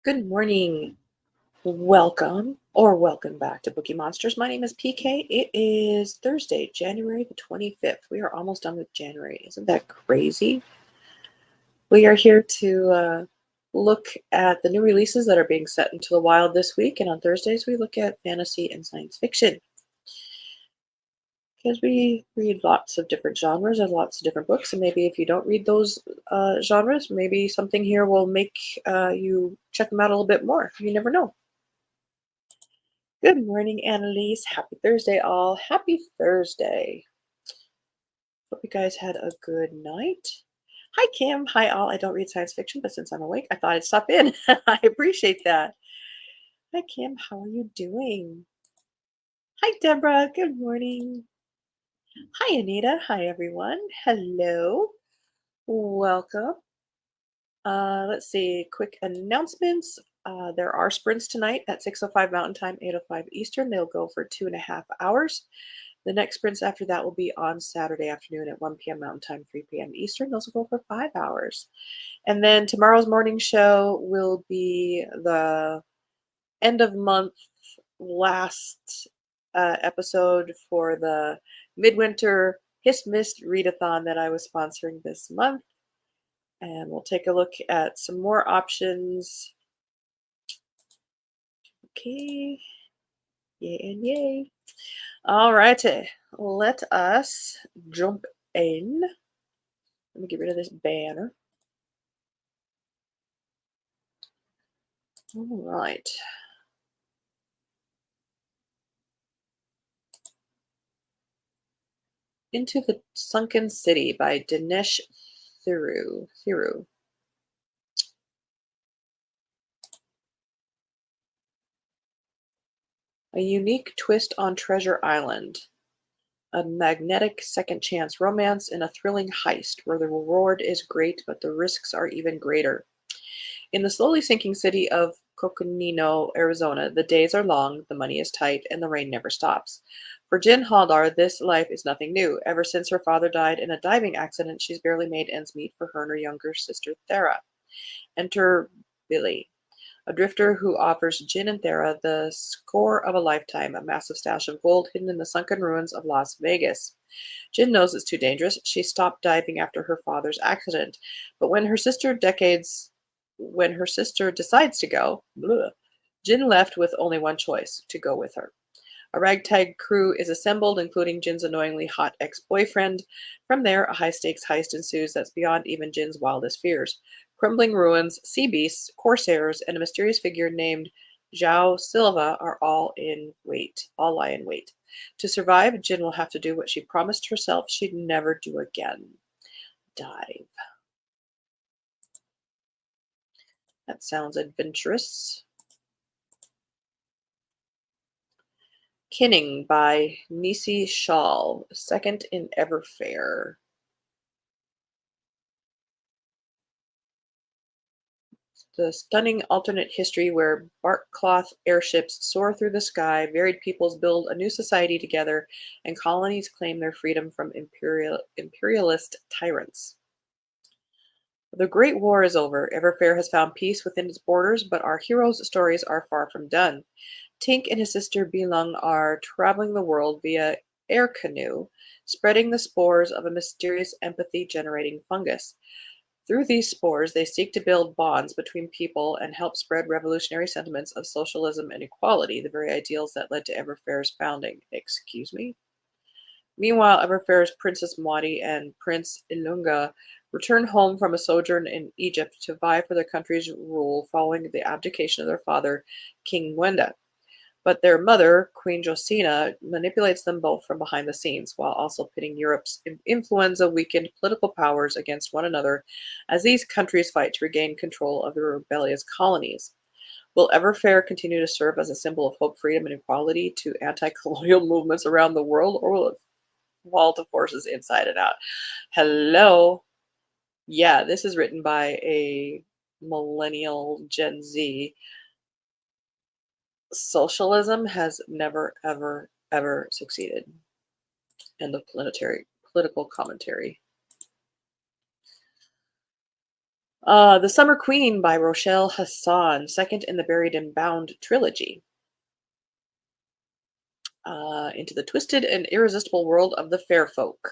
Good morning. Welcome back to Bookeemonsters. My name is PK. It is Thursday, January the 25th. We are almost done with January. Isn't that crazy? We are here to look at the new releases that are being set into the wild this week. And on Thursdays, we look at fantasy and science fiction. Because we read lots of different genres and lots of different books. And maybe if you don't read those genres, maybe something here will make you check them out a little bit more. You never know. Good morning, Annalise. Happy Thursday, all. Happy Thursday. Hope you guys had a good night. Hi, Kim. Hi, all. I don't read science fiction, but since I'm awake, I thought I'd stop in. I appreciate that. Hi, Kim. How are you doing? Hi, Deborah. Good morning. Hi, Anita. Hi, everyone. Hello. Welcome. Let's see. Quick announcements. There are sprints tonight at 6:05 Mountain Time, 8:05 Eastern. They'll go for 2.5 hours. The next sprints after that will be on Saturday afternoon at 1 p.m. Mountain Time, 3 p.m. Eastern. Those will go for 5 hours. And then tomorrow's morning show will be the end of month last episode for the midwinter Hiss Mist readathon that I was sponsoring this month. And we'll take a look at some more options. Okay. Yay and yay. All righty. Let us jump in. Let me get rid of this banner. All right. Into the Sunken City by Dinesh Thiru. A unique twist on Treasure Island. A magnetic second chance romance in a thrilling heist where the reward is great but the risks are even greater. In the slowly sinking city of Coconino, Arizona, the days are long, the money is tight, and the rain never stops. For Jin Haldar, this life is nothing new. Ever since her father died in a diving accident, she's barely made ends meet for her and her younger sister, Thera. Enter Billy, a drifter who offers Jin and Thera the score of a lifetime, a massive stash of gold hidden in the sunken ruins of Las Vegas. Jin knows it's too dangerous. She stopped diving after her father's accident. But when her sister decides to go, Jin left with only one choice, to go with her. A ragtag crew is assembled, including Jin's annoyingly hot ex-boyfriend. From there, a high-stakes heist ensues that's beyond even Jin's wildest fears. Crumbling ruins, sea beasts, corsairs, and a mysterious figure named Zhao Silva all lie in wait. To survive, Jin will have to do what she promised herself she'd never do again. Dive. That sounds adventurous. Kinning by Nisi Shawl, second in Everfair. The stunning alternate history where bark cloth airships soar through the sky, varied peoples build a new society together, and colonies claim their freedom from imperialist tyrants. The Great War is over. Everfair has found peace within its borders, but our heroes' stories are far from done. Tink and his sister Bilung are traveling the world via air canoe, spreading the spores of a mysterious empathy-generating fungus. Through these spores, they seek to build bonds between people and help spread revolutionary sentiments of socialism and equality, the very ideals that led to Everfair's founding. Excuse me? Meanwhile, Everfair's Princess Mwadi and Prince Ilunga return home from a sojourn in Egypt to vie for their country's rule following the abdication of their father, King Mwenda. But their mother, Queen Josina, manipulates them both from behind the scenes, while also pitting Europe's influenza-weakened political powers against one another as these countries fight to regain control of the rebellious colonies. Will Everfair continue to serve as a symbol of hope, freedom, and equality to anti-colonial movements around the world, or will it fall to forces inside and out? Hello? Yeah, this is written by a millennial Gen Z. Socialism has never, ever, ever succeeded. End of political commentary. The Summer Queen by Rochelle Hassan, second in the Buried and Bound trilogy. Into the twisted and irresistible world of the fair folk.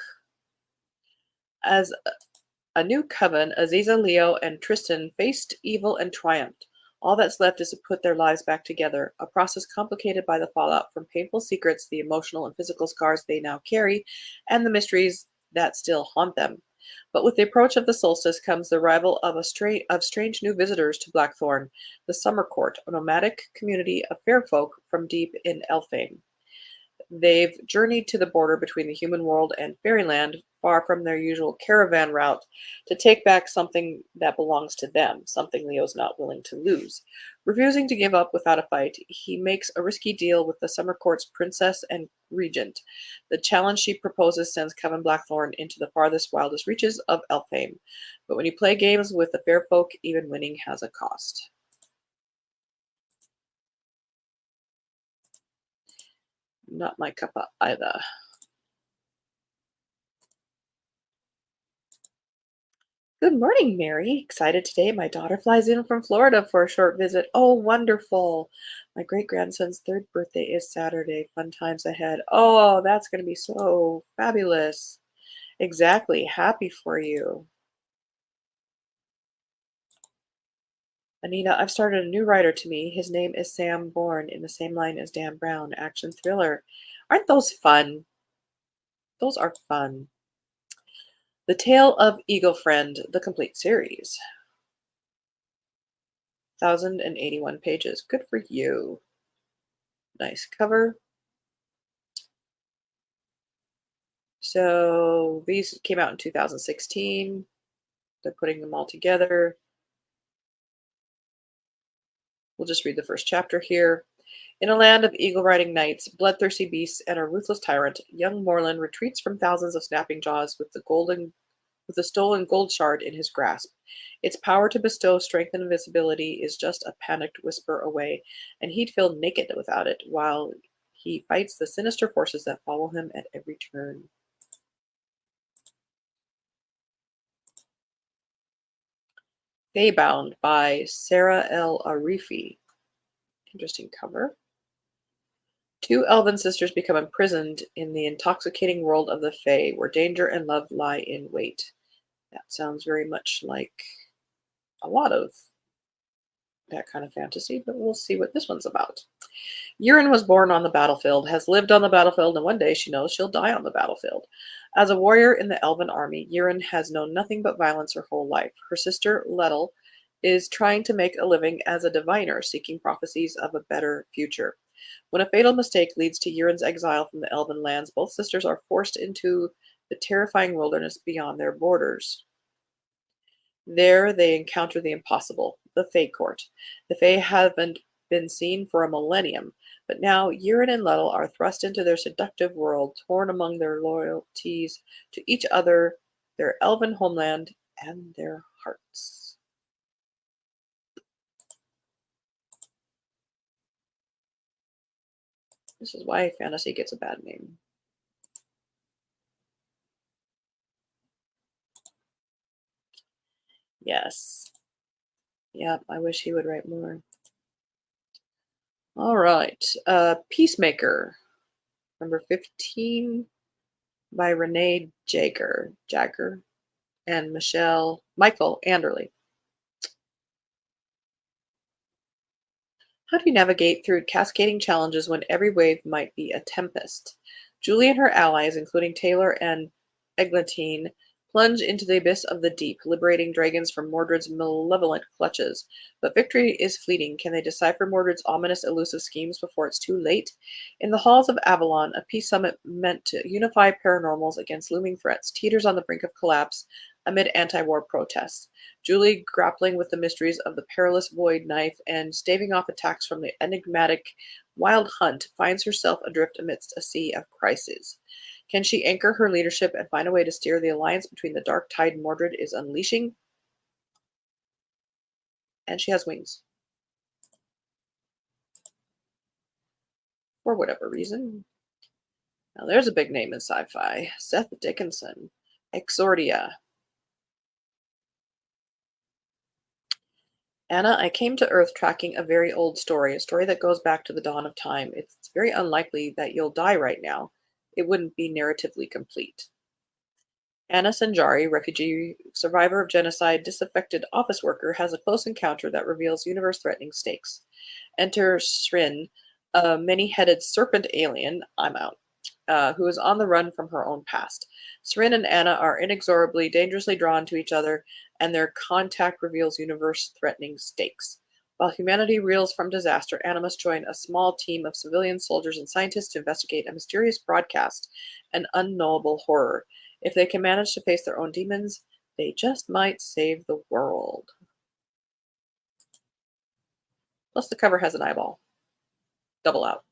As a new coven, Aziza, Leo, and Tristan faced evil and triumphed. All that's left is to put their lives back together, a process complicated by the fallout from painful secrets, the emotional and physical scars they now carry, and the mysteries that still haunt them. But with the approach of the solstice comes the arrival of strange new visitors to Blackthorn, the Summer Court, a nomadic community of fair folk from deep in Elfame. They've journeyed to the border between the human world and fairyland, far from their usual caravan route, to take back something that belongs to them, something Leo's not willing to lose. Refusing to give up without a fight, he makes a risky deal with the Summer Court's princess and regent. The challenge she proposes sends Coven Blackthorn into the farthest, wildest reaches of Elfame. But when you play games with the fair folk, even winning has a cost. Not my cup of either. Good morning, Mary. Excited today. My daughter flies in from Florida for a short visit. Oh, wonderful. My great grandson's third birthday is Saturday. Fun times ahead. Oh, that's going to be so fabulous. Exactly. Happy for you. Anita, I've started a new writer to me. His name is Sam Bourne, in the same line as Dan Brown, action thriller. Aren't those fun? Those are fun. The Tale of Eagle Friend, the complete series. 1,081 pages. Good for you. Nice cover. So these came out in 2016. They're putting them all together. We'll just read the first chapter here. In a land of eagle-riding knights, bloodthirsty beasts, and a ruthless tyrant, young Morland retreats from thousands of snapping jaws with the stolen gold shard in his grasp. Its power to bestow strength and invisibility is just a panicked whisper away, and he'd feel naked without it while he fights the sinister forces that follow him at every turn. Feybound by Sarah L. Arifi. Interesting cover. Two elven sisters become imprisoned in the intoxicating world of the Fae, where danger and love lie in wait. That sounds very much like a lot of that kind of fantasy, but we'll see what this one's about. Yurin was born on the battlefield, has lived on the battlefield, and one day she knows she'll die on the battlefield. As a warrior in the elven army, Yurin has known nothing but violence her whole life. Her sister, Lettel, is trying to make a living as a diviner, seeking prophecies of a better future. When a fatal mistake leads to Yurin's exile from the elven lands, both sisters are forced into the terrifying wilderness beyond their borders. There they encounter the impossible, the Fae Court. The Fae haven't been seen for a millennium, but now Yurin and Lettel are thrust into their seductive world, torn among their loyalties to each other, their elven homeland, and their hearts. This is why fantasy gets a bad name. Yes. Yeah, I wish he would write more. All right. Peacemaker, number 15 by Renee Jagger and Michael Anderley. How do you navigate through cascading challenges when every wave might be a tempest? Julie and her allies, including Taylor and Eglantine, plunge into the abyss of the deep, liberating dragons from Mordred's malevolent clutches. But victory is fleeting. Can they decipher Mordred's ominous, elusive schemes before it's too late? In the halls of Avalon, a peace summit meant to unify paranormals against looming threats teeters on the brink of collapse amid anti-war protests. Julie, grappling with the mysteries of the perilous void knife and staving off attacks from the enigmatic Wild Hunt, finds herself adrift amidst a sea of crises. Can she anchor her leadership and find a way to steer the alliance between the dark tide Mordred is unleashing? And she has wings. For whatever reason. Now there's a big name in sci-fi. Seth Dickinson. Exordia. Anna, I came to Earth tracking a very old story, a story that goes back to the dawn of time. It's very unlikely that you'll die right now. It wouldn't be narratively complete. Anna Sanjari, refugee, survivor of genocide, disaffected office worker, has a close encounter that reveals universe-threatening stakes. Enter Srin, a many-headed serpent alien, I'm out, who is on the run from her own past. Srin and Anna are inexorably, dangerously drawn to each other, and their contact reveals universe-threatening stakes. While humanity reels from disaster, Anna must join a small team of civilian soldiers and scientists to investigate a mysterious broadcast, an unknowable horror. If they can manage to face their own demons, they just might save the world. Plus, the cover has an eyeball. Double out.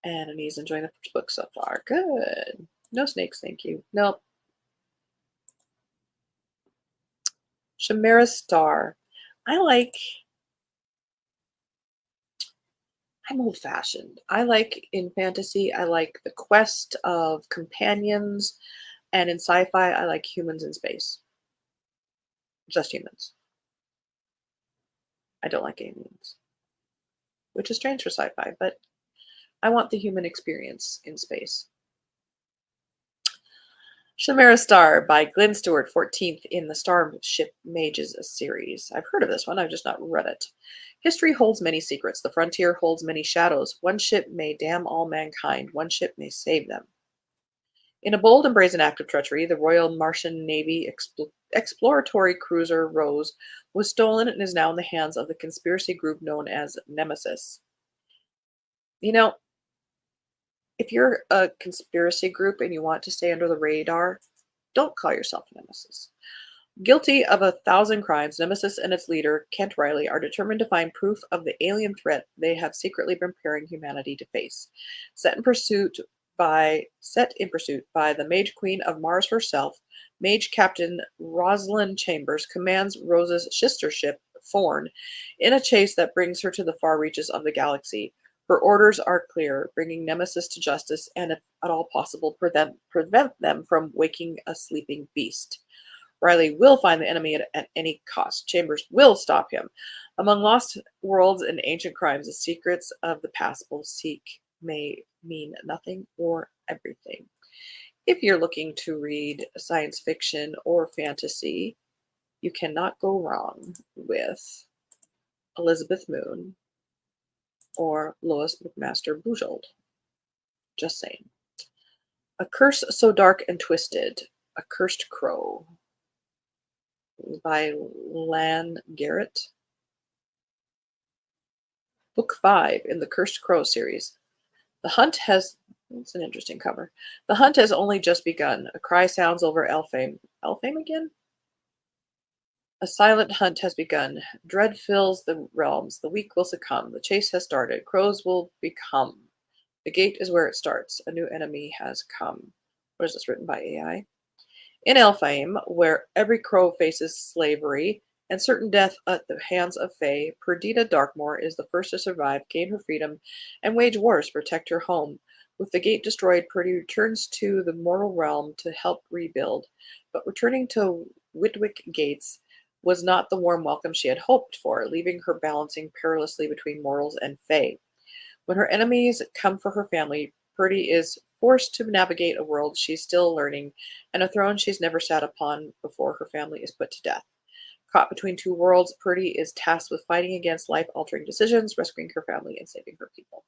And Annie's enjoying the first book so far. Good. No snakes, thank you. Nope. Shamera Star. I like, I'm old fashioned. I like in fantasy, I like the quest of companions, and in sci fi, I like humans in space. Just humans. I don't like aliens, which is strange for sci fi, but I want the human experience in space. Shamera Star by Glenn Stewart, 14th in the Starship Mages series. I've heard of this one, I've just not read it. History holds many secrets. The frontier holds many shadows. One ship may damn all mankind. One ship may save them. In a bold and brazen act of treachery, the Royal Martian Navy exploratory cruiser Rose was stolen and is now in the hands of the conspiracy group known as Nemesis. You know, if you're a conspiracy group and you want to stay under the radar, don't call yourself Nemesis. Guilty of 1,000 crimes, Nemesis and its leader, Kent Riley, are determined to find proof of the alien threat they have secretly been preparing humanity to face. Set in pursuit by the Mage Queen of Mars herself, Mage Captain Rosalind Chambers commands Rose's sister ship, Thorn, in a chase that brings her to the far reaches of the galaxy. Her orders are clear, bringing Nemesis to justice and, if at all possible, prevent them from waking a sleeping beast. Riley will find the enemy at any cost. Chambers will stop him. Among lost worlds and ancient crimes, the secrets of the past will seek may mean nothing or everything. If you're looking to read science fiction or fantasy, you cannot go wrong with Elizabeth Moon or Lois McMaster Bujold. Just saying. A Curse So Dark and Twisted, A Cursed Crow by Lan Garrett. Book 5 in the Cursed Crow series. The hunt has, it's an interesting cover. The hunt has only just begun. A cry sounds over Elfame. Elfame again? A silent hunt has begun. Dread fills the realms. The weak will succumb. The chase has started. Crows will become. The gate is where it starts. A new enemy has come. What is this, written by AI? In Elfame, where every crow faces slavery and certain death at the hands of Fae, Perdita Darkmoor is the first to survive, gain her freedom, and wage wars to protect her home. With the gate destroyed, Purdy returns to the mortal realm to help rebuild. But returning to Whitwick Gates was not the warm welcome she had hoped for, leaving her balancing perilously between mortals and Fae. When her enemies come for her family, Purdy is forced to navigate a world she's still learning and a throne she's never sat upon before her family is put to death. Caught between two worlds, Purdy is tasked with fighting against life-altering decisions, rescuing her family, and saving her people.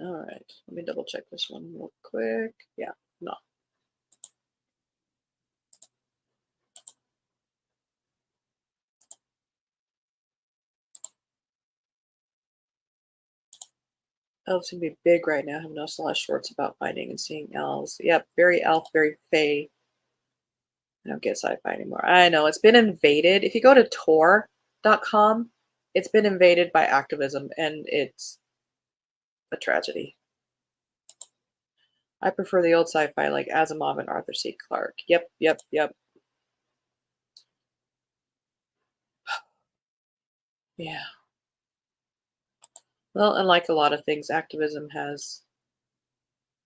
All right, let me double check this one real quick. Yeah, no. Elves can be big right now. I've noticed a lot of shorts about finding and seeing elves. Yep, very elf, very fae. I don't get sci-fi anymore. I know, it's been invaded. If you go to Tor.com, it's been invaded by activism, and it's a tragedy. I prefer the old sci-fi like Asimov and Arthur C. Clarke. Yep, yep, yep. Yeah. Well, and like a lot of things, activism has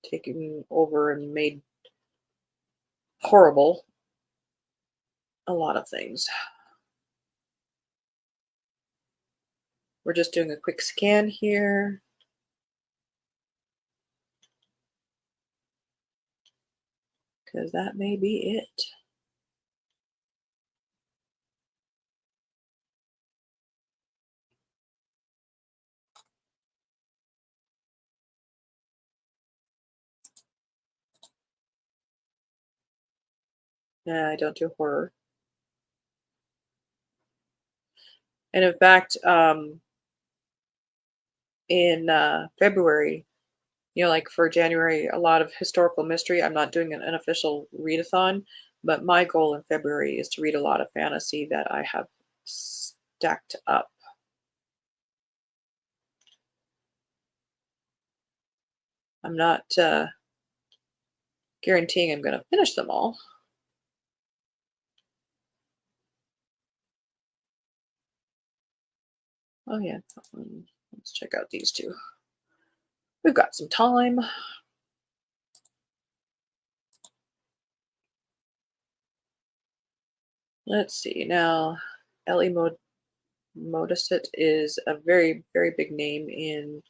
taken over and made horrible a lot of things. We're just doing a quick scan here because that may be it. Yeah, I don't do horror. And in fact, in February, like for January, a lot of historical mystery. I'm not doing an official readathon, but my goal in February is to read a lot of fantasy that I have stacked up. I'm not guaranteeing I'm going to finish them all. Oh, yeah. Let's check out these two. We've got some time. Let's see. Now, Ellie Modicet is a very, very big name in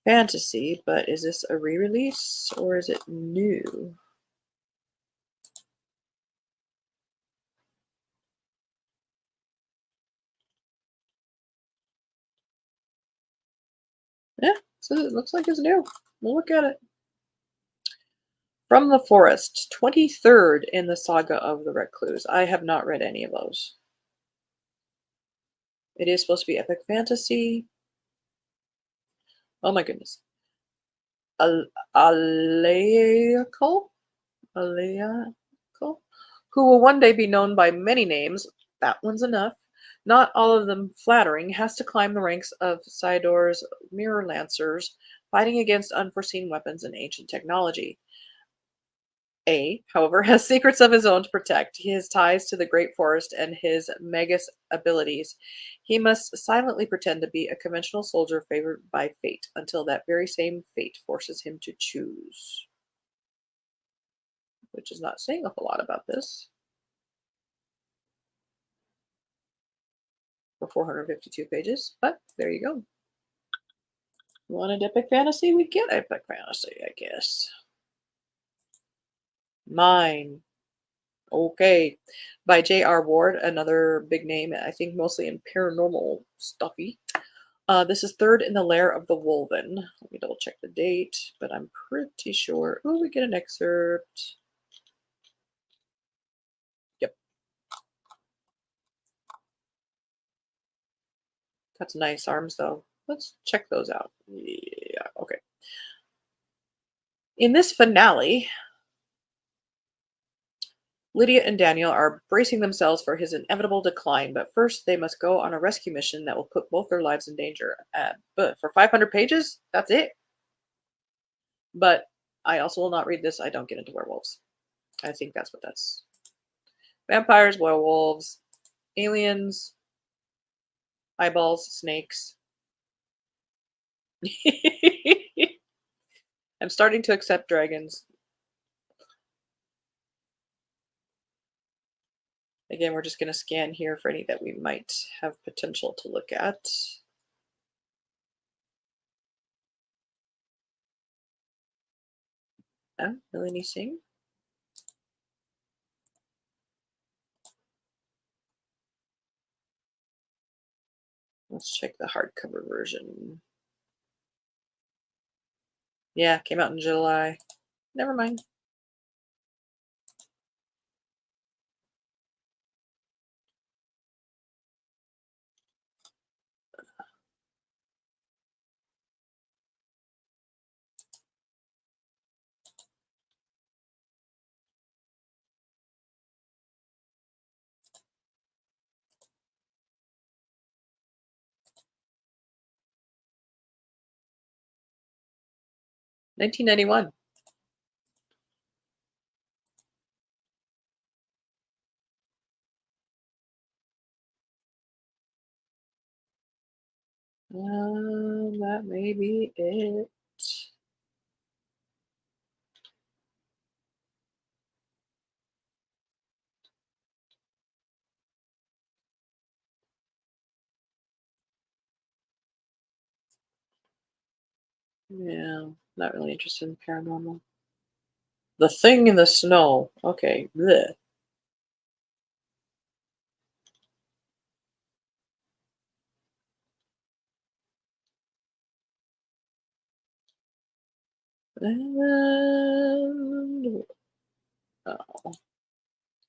fantasy, but is this a re-release or is it new? Yeah, so it looks like it's new. We'll look at it. From the Forest, 23rd in the Saga of the Recluse. I have not read any of those. It is supposed to be epic fantasy. Oh my goodness. Aleical? Aleical? Who will one day be known by many names. That one's enough. Not all of them flattering, has to climb the ranks of Sidor's mirror lancers, fighting against unforeseen weapons and ancient technology. A, however, has secrets of his own to protect, his ties to the great forest and his magus abilities. He must silently pretend to be a conventional soldier favored by fate until that very same fate forces him to choose. Which is not saying a whole lot about this. For 452 pages, but there you go. Wanted epic fantasy? We get epic fantasy, I guess. Mine. Okay. By J.R. Ward, another big name, I think mostly in paranormal stuffy. This is third in the Lair of the Wolven. Let me double check the date, but I'm pretty sure. Oh, we get an excerpt. Yep. That's nice arms, though. Let's check those out. Yeah, okay. In this finale, Lydia and Daniel are bracing themselves for his inevitable decline, but first they must go on a rescue mission that will put both their lives in danger. But for 500 pages, that's it. But I also will not read this. I don't get into werewolves. I think that's what that's. Vampires, werewolves, aliens, eyeballs, snakes. I'm starting to accept dragons. Again, we're just going to scan here for any that we might have potential to look at. Oh, Melanie Singh. Let's check the hardcover version. Yeah, came out in July. Never mind. $19.91. That may be it. Yeah, not really interested in paranormal. The Thing in the Snow. Okay. Bleh. And, oh,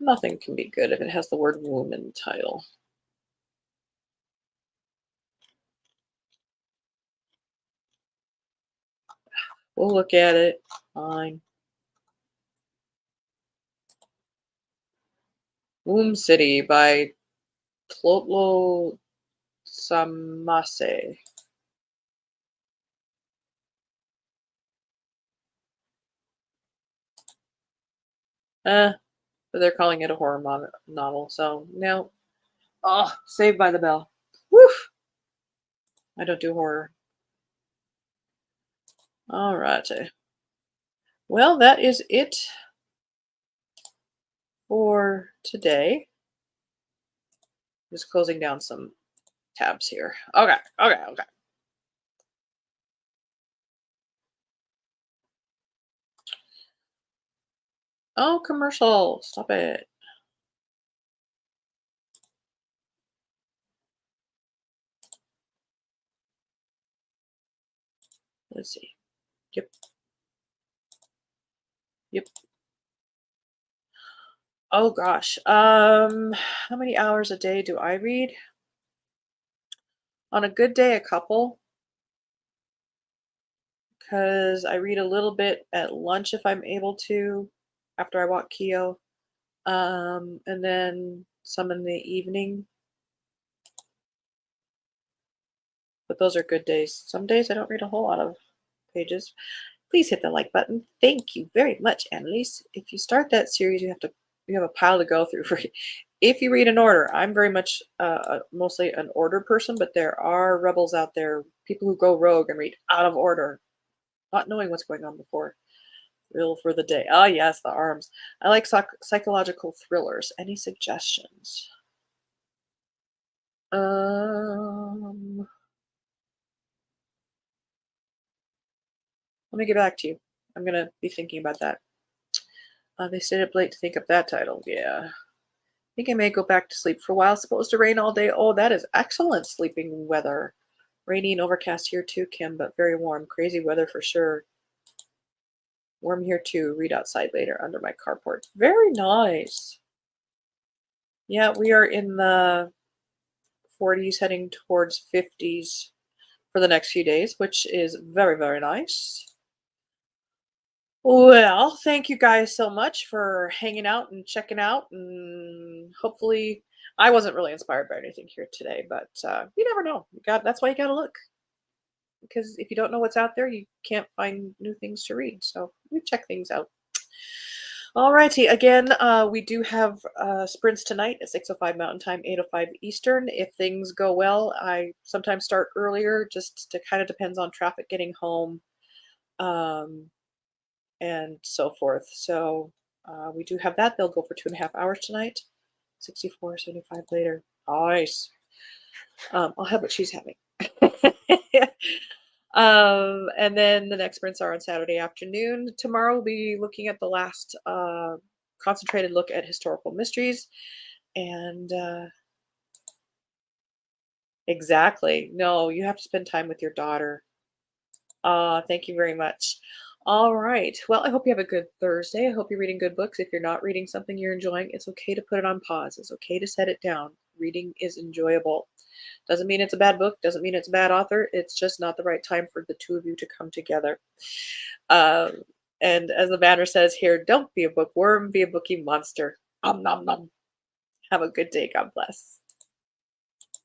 nothing can be good if it has the word womb in the title. We'll look at it. Fine. Womb City by Tlotlo Samase. But they're calling it a horror novel, so no. Oh, Saved by the Bell. Woof! I don't do horror. All righty. Well, that is it for today. Just closing down some tabs here. Okay, okay, okay. Oh, commercial. Stop it. Let's see. Yep, yep. Oh gosh. How many hours a day do I read? On a good day, a couple, because I read a little bit at lunch if I'm able to, after I walk Keo. And then some in the evening. But those are good days. Some days I don't read a whole lot of pages. Please hit the like button. Thank you very much, Annalise. If you start that series, you have a pile to go through. For if you read in order, I'm very much mostly an order person, but there are rebels out there, people who go rogue and read out of order, not knowing what's going on before. Real for the day. Ah, yes, the arms. I like psychological thrillers. Any suggestions? Um, Let me get back to you. I'm gonna be thinking about that. They stayed up late to think up that title. Yeah. I think I may go back to sleep for a while. Supposed to rain all day. Oh, that is excellent sleeping weather. Rainy and overcast here too, Kim, but very warm. Crazy weather for sure. Warm here too. Read outside later under my carport. Very nice. Yeah, we are in the 40s heading towards 50s for the next few days, which is very, very nice. Well, thank you guys so much for hanging out and checking out, and hopefully, I wasn't really inspired by anything here today, but you never know. That's why you gotta look, because if you don't know what's out there, you can't find new things to read. So we check things out. All righty. Again, we do have sprints tonight at 6:05 Mountain Time, 8:05 Eastern. If things go well, I sometimes start earlier, just to kind of depends on traffic getting home. Um, and so forth. So we do have that. They'll go for 2.5 hours tonight. 64.75 later. Nice. I'll have what she's having. And then the next sprints are on Saturday afternoon. Tomorrow we'll be looking at the last concentrated look at historical mysteries. And exactly. No, you have to spend time with your daughter. Thank you very much. All right. Well, I hope you have a good Thursday. I hope you're reading good books. If you're not reading something you're enjoying, it's okay to put it on pause. It's okay to set it down. Reading is enjoyable. Doesn't mean it's a bad book, doesn't mean it's a bad author. It's just not the right time for the two of you to come together. Um, and as the banner says here, don't be a bookworm, be a bookie monster. Nom nom nom. Have a good day. God bless.